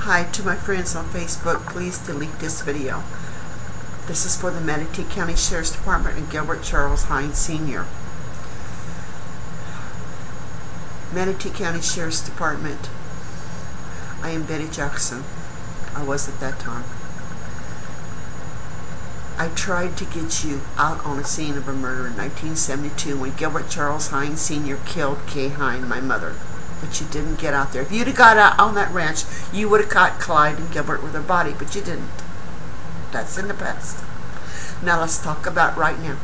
Hi to my friends on Facebook, please delete this video. This is for the Manatee County Sheriff's Department and Gilbert Charles Hines Sr. Manatee County Sheriff's Department. I am Betty Jackson. I was at that time. I tried to get you out on a scene of a murder in 1972 when Gilbert Charles Hines Sr. killed Kay Hines, my mother. But you didn't get out there. If you'd have got out on that ranch, you would have caught Clyde and Gilbert with their body, but you didn't. That's in the past. Now let's talk about right now.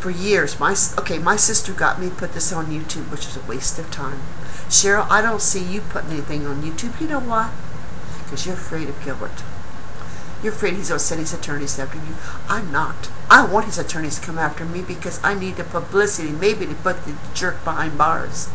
For years, my sister got me to put this on YouTube, which is a waste of time. Cheryl, I don't see you putting anything on YouTube. You know why? Because you're afraid of Gilbert. You're afraid he's going to send his attorneys after you. I'm not. I want his attorneys to come after me because I need the publicity, maybe to put the jerk behind bars.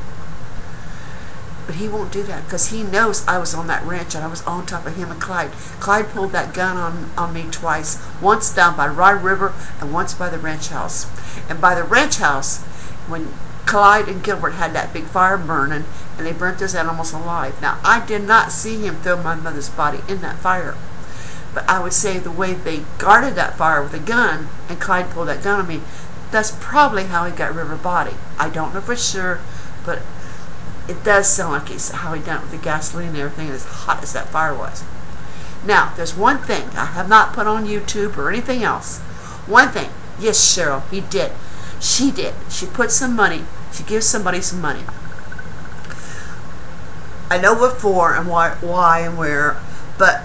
But he won't do that because he knows I was on that ranch and I was on top of him and Clyde. Clyde pulled that gun on me twice. Once down by Rye River and once by the ranch house. And by the ranch house, when Clyde and Gilbert had that big fire burning and they burnt those animals alive. Now, I did not see him throw my mother's body in that fire. But I would say the way they guarded that fire with a gun, and Clyde pulled that gun on me, that's probably how he got River body. I don't know for sure, but it does sound like it's how he done it with the gasoline and everything, as hot as that fire was. Now, there's one thing I have not put on YouTube or anything else. One thing. Yes, Cheryl, he did. She did. She put some money. She gives somebody some money. I know what for and why and where, but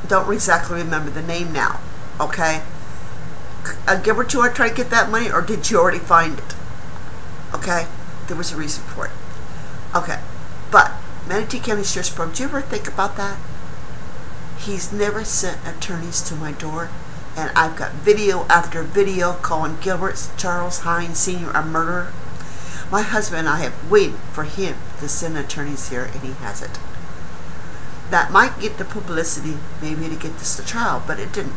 don't exactly remember the name now, okay? Gilbert, you want to try to get that money, or did you already find it? Okay? There was a reason for it. Okay. But, Manatee County Sheriff's Department, do you ever think about that? He's never sent attorneys to my door, and I've got video after video calling Gilbert Charles Hines Sr. a murderer. My husband and I have waited for him to send attorneys here, and he hasn't. That might get the publicity, maybe to get this to trial, but it didn't.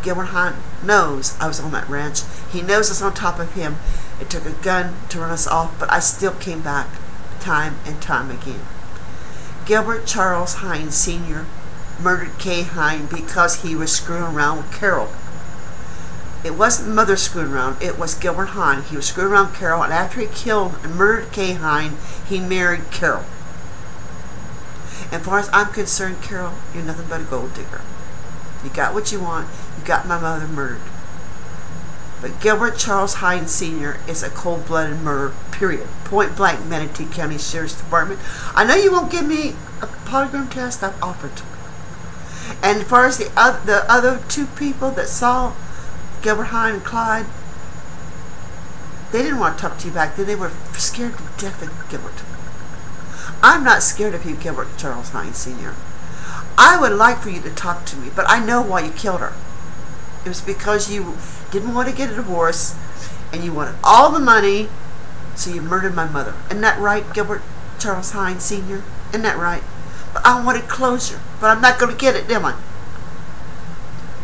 Gilbert Hines knows I was on that ranch. He knows I was on top of him. It took a gun to run us off, but I still came back time and time again. Gilbert Charles Hines Sr. murdered Kay Hines because he was screwing around with Carol. It wasn't mother screwing around, it was Gilbert Hines. He was screwing around with Carol, and after he killed and murdered Kay Hines, he married Carol. And as far as I'm concerned, Carol, you're nothing but a gold digger. You got what you want. You got my mother murdered. But Gilbert Charles Hines Sr. is a cold-blooded murderer, period. Point blank, Manatee County Sheriff's Department. I know you won't give me a polygraph test. I've offered. And as far as the other two people that saw Gilbert Hines and Clyde, they didn't want to talk to you back then. They were scared to death of Gilbert. I'm not scared of you, Gilbert Charles Hines Sr. I would like for you to talk to me, but I know why you killed her. It was because you didn't want to get a divorce, and you wanted all the money, so you murdered my mother. Isn't that right, Gilbert Charles Hines Sr.? Isn't that right? But I wanted closure, but I'm not going to get it, am I?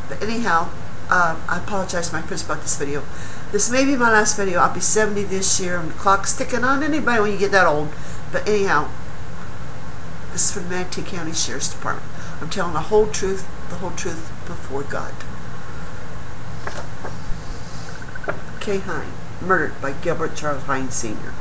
But anyhow, I apologize to my friends about this video. This may be my last video. I'll be 70 this year, and the clock's ticking on anybody when you get that old. But anyhow, this is from the Manatee County Sheriff's Department. I'm telling the whole truth before God. Kay Hines, murdered by Gilbert Charles Hines Sr.